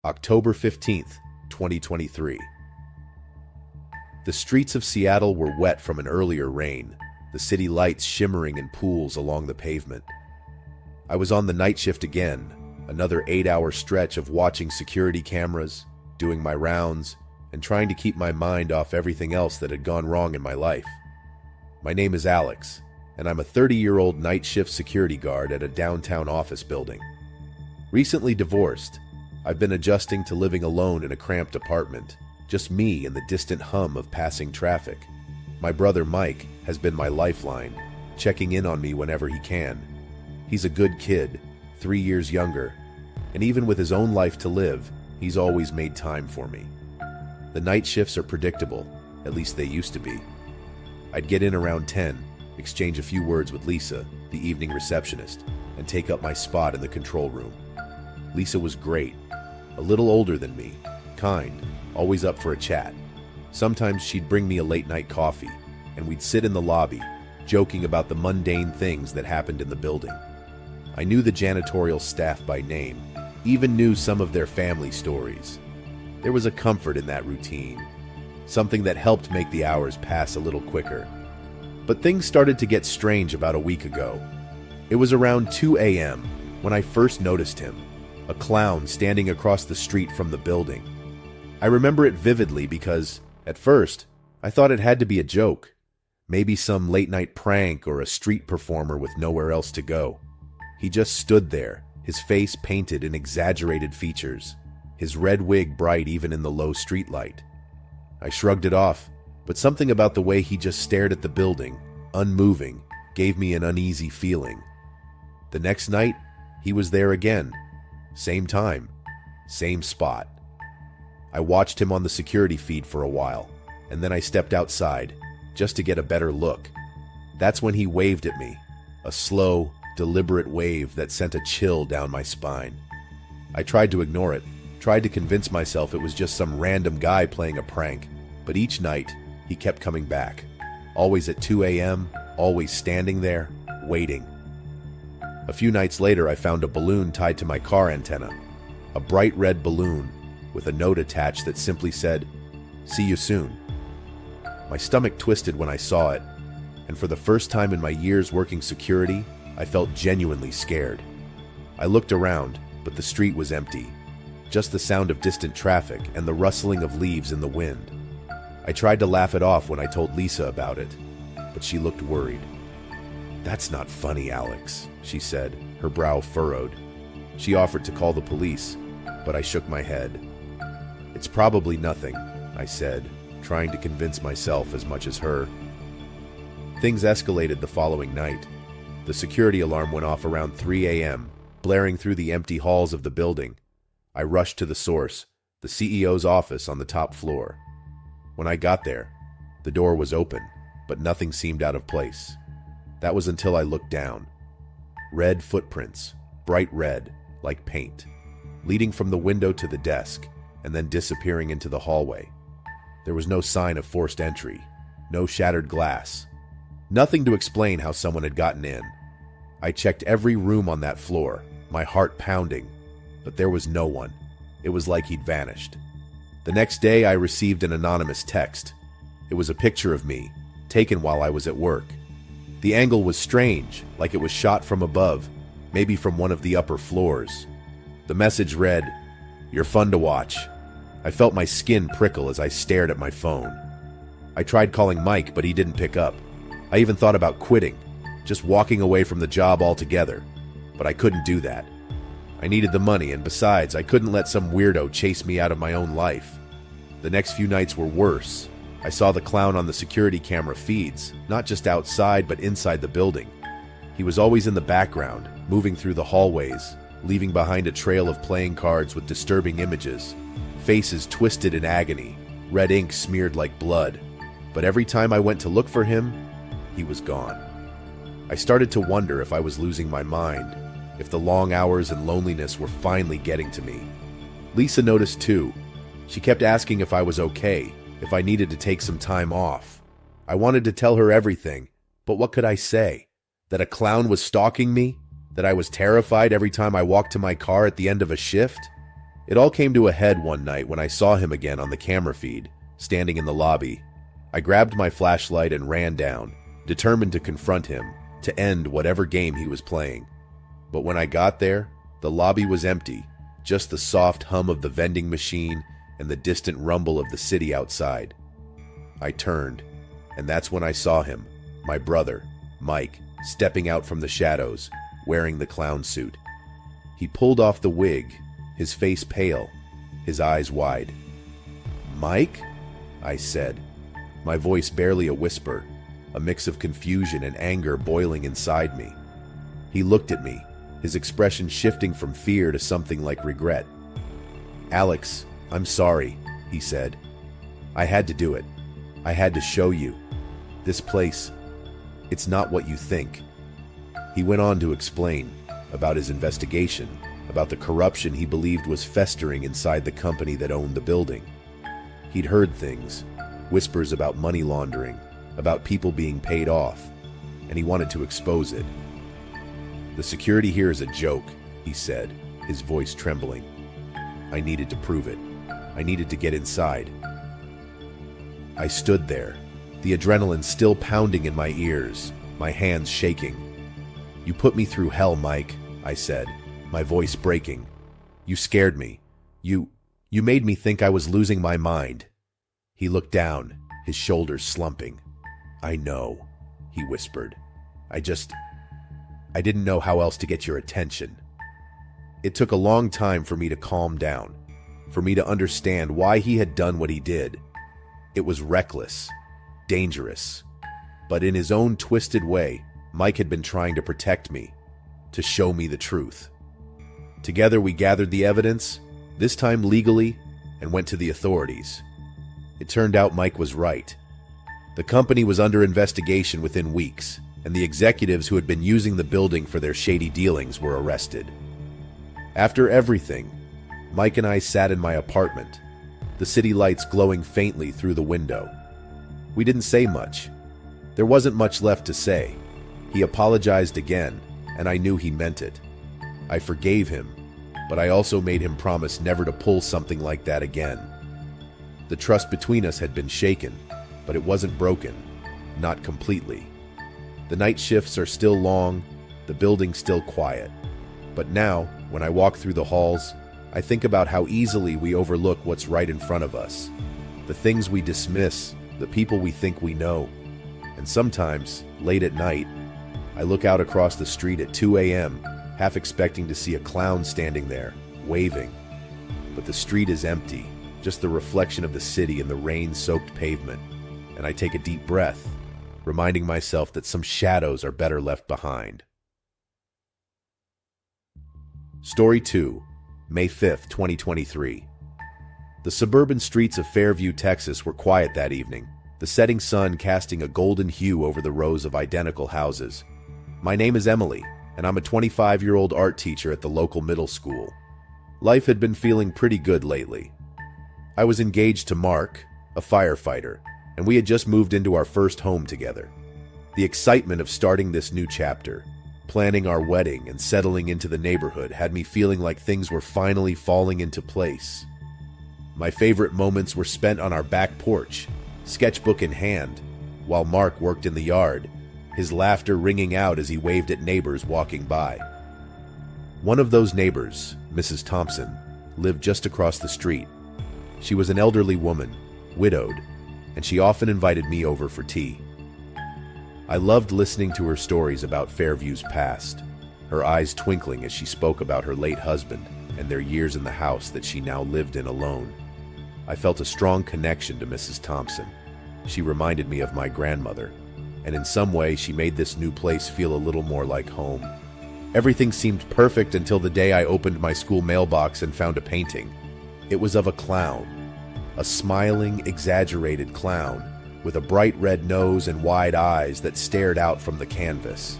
October 15th, 2023. The streets of Seattle were wet from an earlier rain, the city lights shimmering in pools along the pavement. I was on the night shift again, another 8-hour stretch of watching security cameras, doing my rounds, and trying to keep my mind off everything else that had gone wrong in my life. My name is Alex, and I'm a 30-year-old night shift security guard at a downtown office building. Recently divorced, I've been adjusting to living alone in a cramped apartment, just me and the distant hum of passing traffic. My brother Mike has been my lifeline, checking in on me whenever he can. He's a good kid, 3 years younger, and even with his own life to live, he's always made time for me. The night shifts are predictable, at least they used to be. I'd get in around 10, exchange a few words with Lisa, the evening receptionist, and take up my spot in the control room. Lisa was great, a little older than me, kind, always up for a chat. Sometimes she'd bring me a late-night coffee, and we'd sit in the lobby, joking about the mundane things that happened in the building. I knew the janitorial staff by name, even knew some of their family stories. There was a comfort in that routine, something that helped make the hours pass a little quicker. But things started to get strange about a week ago. It was around 2 a.m. when I first noticed him, a clown standing across the street from the building. I remember it vividly because, at first, I thought it had to be a joke, maybe some late-night prank or a street performer with nowhere else to go. He just stood there, his face painted in exaggerated features, his red wig bright even in the low streetlight. I shrugged it off, but something about the way he just stared at the building, unmoving, gave me an uneasy feeling. The next night, he was there again. Same time, same spot. I watched him on the security feed for a while, and then I stepped outside, just to get a better look. That's when he waved at me, a slow, deliberate wave that sent a chill down my spine. I tried to ignore it, tried to convince myself it was just some random guy playing a prank, but each night, he kept coming back. Always at 2 a.m., always standing there, waiting. A few nights later, I found a balloon tied to my car antenna, a bright red balloon with a note attached that simply said, "See you soon." My stomach twisted when I saw it, and for the first time in my years working security, I felt genuinely scared. I looked around, but the street was empty, just the sound of distant traffic and the rustling of leaves in the wind. I tried to laugh it off when I told Lisa about it, but she looked worried. "That's not funny, Alex," she said, her brow furrowed. She offered to call the police, but I shook my head. "It's probably nothing," I said, trying to convince myself as much as her. Things escalated the following night. The security alarm went off around 3 a.m., blaring through the empty halls of the building. I rushed to the source, the CEO's office on the top floor. When I got there, the door was open, but nothing seemed out of place. That was until I looked down. Red footprints, bright red, like paint, leading from the window to the desk, and then disappearing into the hallway. There was no sign of forced entry, no shattered glass, nothing to explain how someone had gotten in. I checked every room on that floor, my heart pounding, but there was no one. It was like he'd vanished. The next day, I received an anonymous text. It was a picture of me, taken while I was at work. The angle was strange, like it was shot from above, maybe from one of the upper floors. The message read, "You're fun to watch." I felt my skin prickle as I stared at my phone. I tried calling Mike, but he didn't pick up. I even thought about quitting, just walking away from the job altogether, but I couldn't do that. I needed the money, and besides, I couldn't let some weirdo chase me out of my own life. The next few nights were worse. I saw the clown on the security camera feeds, not just outside but inside the building. He was always in the background, moving through the hallways, leaving behind a trail of playing cards with disturbing images, faces twisted in agony, red ink smeared like blood. But every time I went to look for him, he was gone. I started to wonder if I was losing my mind, if the long hours and loneliness were finally getting to me. Lisa noticed too. She kept asking if I was okay, if I needed to take some time off. I wanted to tell her everything, but what could I say? That a clown was stalking me? That I was terrified every time I walked to my car at the end of a shift? It all came to a head one night when I saw him again on the camera feed, standing in the lobby. I grabbed my flashlight and ran down, determined to confront him, to end whatever game he was playing. But when I got there, the lobby was empty, just the soft hum of the vending machine and the distant rumble of the city outside. I turned, and that's when I saw him, my brother, Mike, stepping out from the shadows, wearing the clown suit. He pulled off the wig, his face pale, his eyes wide. "Mike?" I said, my voice barely a whisper, a mix of confusion and anger boiling inside me. He looked at me, his expression shifting from fear to something like regret. "Alex, I'm sorry," he said. "I had to do it. I had to show you. This place, it's not what you think." He went on to explain about his investigation, about the corruption he believed was festering inside the company that owned the building. He'd heard things, whispers about money laundering, about people being paid off, and he wanted to expose it. "The security here is a joke," he said, his voice trembling. "I needed to prove it. I needed to get inside." I stood there, the adrenaline still pounding in my ears, my hands shaking. "You put me through hell, Mike," I said, my voice breaking. "You scared me. You made me think I was losing my mind." He looked down, his shoulders slumping. "I know," he whispered. I didn't know how else to get your attention." It took a long time for me to calm down, for me to understand why he had done what he did. It was reckless, dangerous, but in his own twisted way, Mike had been trying to protect me, to show me the truth. Together we gathered the evidence, this time legally, and went to the authorities. It turned out Mike was right. The company was under investigation within weeks, and the executives who had been using the building for their shady dealings were arrested. After everything, Mike and I sat in my apartment, the city lights glowing faintly through the window. We didn't say much. There wasn't much left to say. He apologized again, and I knew he meant it. I forgave him, but I also made him promise never to pull something like that again. The trust between us had been shaken, but it wasn't broken, not completely. The night shifts are still long, the building still quiet. But now, when I walk through the halls, I think about how easily we overlook what's right in front of us. The things we dismiss, the people we think we know. And sometimes, late at night, I look out across the street at 2 a.m., half expecting to see a clown standing there, waving. But the street is empty, just the reflection of the city in the rain-soaked pavement. And I take a deep breath, reminding myself that some shadows are better left behind. Story 2, May 5th, 2023. The suburban streets of Fairview, Texas were quiet that evening, the setting sun casting a golden hue over the rows of identical houses. My name is Emily, and I'm a 25-year-old art teacher at the local middle school. Life had been feeling pretty good lately. I was engaged to Mark, a firefighter, and we had just moved into our first home together. The excitement of starting this new chapter, planning our wedding and settling into the neighborhood had me feeling like things were finally falling into place. My favorite moments were spent on our back porch, sketchbook in hand, while Mark worked in the yard, his laughter ringing out as he waved at neighbors walking by. One of those neighbors, Mrs. Thompson, lived just across the street. She was an elderly woman, widowed, and she often invited me over for tea. I loved listening to her stories about Fairview's past, her eyes twinkling as she spoke about her late husband and their years in the house that she now lived in alone. I felt a strong connection to Mrs. Thompson. She reminded me of my grandmother, and in some way she made this new place feel a little more like home. Everything seemed perfect until the day I opened my school mailbox and found a painting. It was of a clown, a smiling, exaggerated clown with a bright red nose and wide eyes that stared out from the canvas.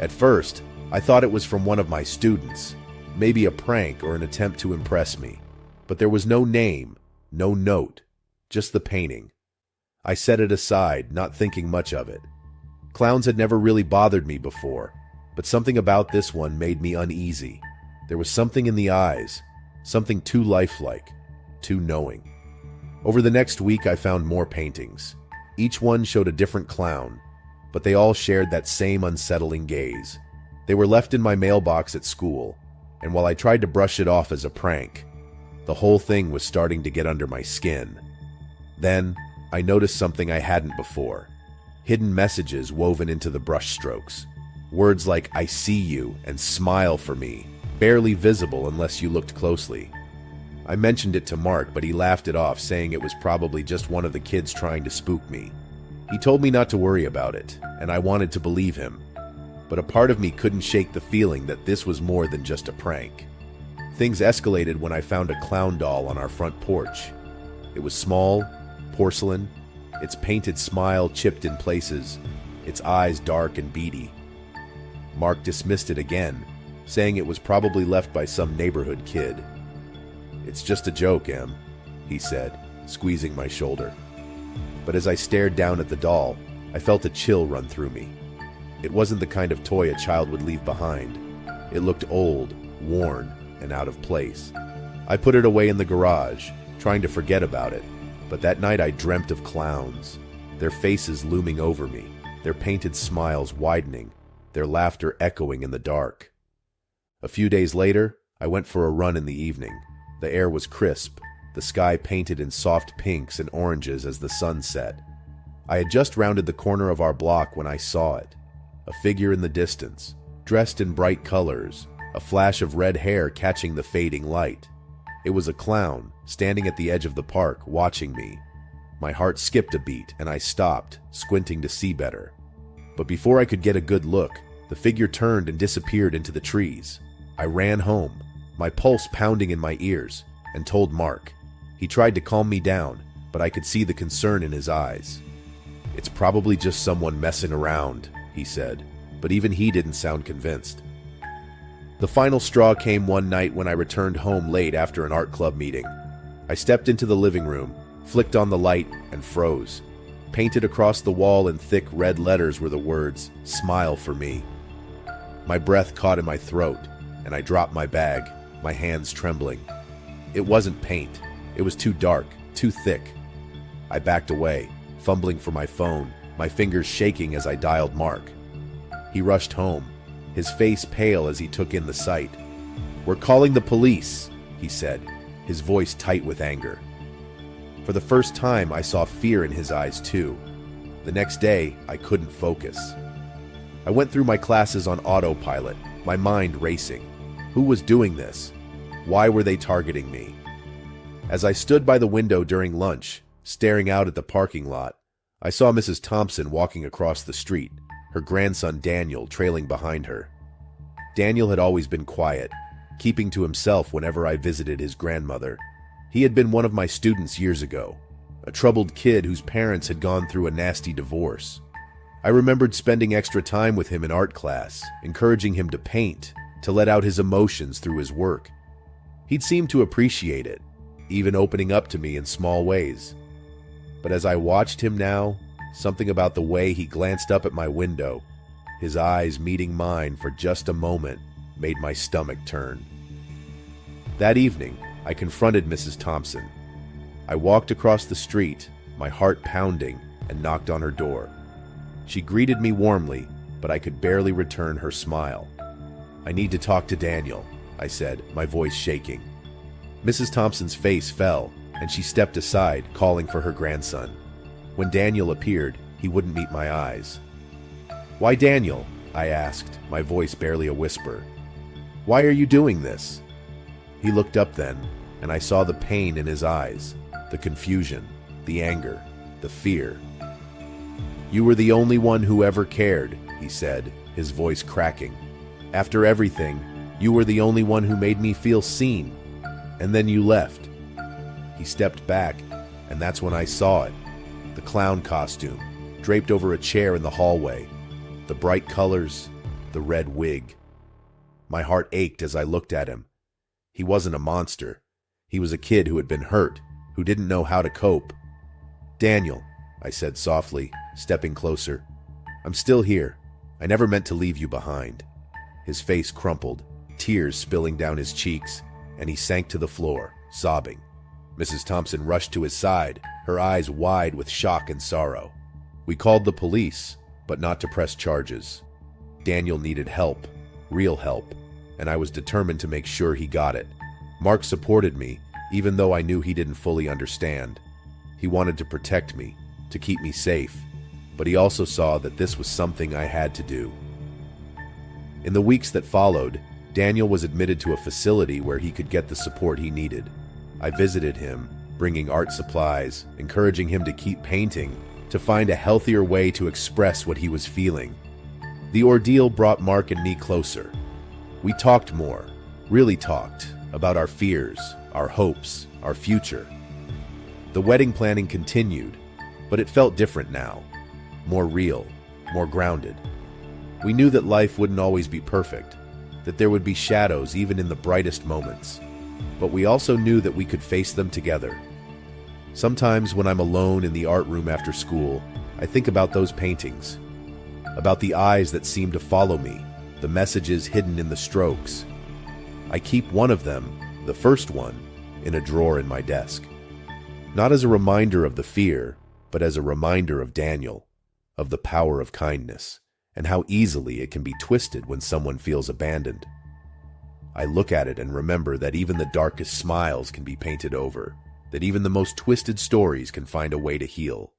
At first, I thought it was from one of my students, maybe a prank or an attempt to impress me. But there was no name, no note, just the painting. I set it aside, not thinking much of it. Clowns had never really bothered me before, but something about this one made me uneasy. There was something in the eyes, Something too lifelike, too knowing. Over the next week, I found more paintings. Each one showed a different clown, but they all shared that same unsettling gaze. They were left in my mailbox at school, and while I tried to brush it off as a prank, the whole thing was starting to get under my skin. Then, I noticed something I hadn't before. Hidden messages woven into the brushstrokes. Words like "I see you" and "smile for me," barely visible unless you looked closely. I mentioned it to Mark, but he laughed it off, saying it was probably just one of the kids trying to spook me. He told me not to worry about it, and I wanted to believe him. But a part of me couldn't shake the feeling that this was more than just a prank. Things escalated when I found a clown doll on our front porch. It was small, porcelain, its painted smile chipped in places, its eyes dark and beady. Mark dismissed it again, saying it was probably left by some neighborhood kid. "It's just a joke, Em," he said, squeezing my shoulder. But as I stared down at the doll, I felt a chill run through me. It wasn't the kind of toy a child would leave behind. It looked old, worn, and out of place. I put it away in the garage, trying to forget about it, but that night I dreamt of clowns, their faces looming over me, their painted smiles widening, their laughter echoing in the dark. A few days later, I went for a run in the evening. The air was crisp, the sky painted in soft pinks and oranges as the sun set. I had just rounded the corner of our block when I saw it. A figure in the distance, dressed in bright colors, a flash of red hair catching the fading light. It was a clown, standing at the edge of the park, watching me. My heart skipped a beat, and I stopped, squinting to see better. But before I could get a good look, the figure turned and disappeared into the trees. I ran home, my pulse pounding in my ears, and told Mark. He tried to calm me down, but I could see the concern in his eyes. "It's probably just someone messing around," he said, but even he didn't sound convinced. The final straw came one night when I returned home late after an art club meeting. I stepped into the living room, flicked on the light, and froze. Painted across the wall in thick red letters were the words, "Smile for me." My breath caught in my throat, and I dropped my bag, my hands trembling. It wasn't paint. It was too dark, too thick. I backed away, fumbling for my phone, my fingers shaking as I dialed Mark. He rushed home, his face pale as he took in the sight. "We're calling the police," he said, his voice tight with anger. For the first time, I saw fear in his eyes too. The next day, I couldn't focus. I went through my classes on autopilot, my mind racing. Who was doing this? Why were they targeting me? As I stood by the window during lunch, staring out at the parking lot, I saw Mrs. Thompson walking across the street, her grandson Daniel trailing behind her. Daniel had always been quiet, keeping to himself whenever I visited his grandmother. He had been one of my students years ago, a troubled kid whose parents had gone through a nasty divorce. I remembered spending extra time with him in art class, encouraging him to paint, to let out his emotions through his work. He'd seemed to appreciate it, even opening up to me in small ways. But as I watched him now, something about the way he glanced up at my window, his eyes meeting mine for just a moment, made my stomach turn. That evening, I confronted Mrs. Thompson. I walked across the street, my heart pounding, and knocked on her door. She greeted me warmly, but I could barely return her smile. "I need to talk to Daniel," I said, my voice shaking. Mrs. Thompson's face fell, and she stepped aside, calling for her grandson. When Daniel appeared, he wouldn't meet my eyes. "Why Daniel?" I asked, my voice barely a whisper. "Why are you doing this?" He looked up then, and I saw the pain in his eyes, the confusion, the anger, the fear. "You were the only one who ever cared," he said, his voice cracking. "After everything, you were the only one who made me feel seen. And then you left." He stepped back, and that's when I saw it. The clown costume, draped over a chair in the hallway. The bright colors, the red wig. My heart ached as I looked at him. He wasn't a monster. He was a kid who had been hurt, who didn't know how to cope. "Daniel," I said softly, stepping closer. "I'm still here. I never meant to leave you behind." His face crumpled, tears spilling down his cheeks. and he sank to the floor, sobbing. Mrs. Thompson rushed to his side, her eyes wide with shock and sorrow. We called the police, but not to press charges. Daniel needed help, real help, and I was determined to make sure he got it. Mark supported me, even though I knew he didn't fully understand. He wanted to protect me, to keep me safe, but he also saw that this was something I had to do. In the weeks that followed, Daniel was admitted to a facility where he could get the support he needed. I visited him, bringing art supplies, encouraging him to keep painting, to find a healthier way to express what he was feeling. The ordeal brought Mark and me closer. We talked more, really talked, about our fears, our hopes, our future. The wedding planning continued, but it felt different now. More real, more grounded. We knew that life wouldn't always be perfect, that there would be shadows even in the brightest moments. But we also knew that we could face them together. Sometimes when I'm alone in the art room after school, I think about those paintings, about the eyes that seem to follow me, the messages hidden in the strokes. I keep one of them, the first one, in a drawer in my desk. Not as a reminder of the fear, but as a reminder of Daniel, of the power of kindness, and how easily it can be twisted when someone feels abandoned. I look at it and remember that even the darkest smiles can be painted over, that even the most twisted stories can find a way to heal.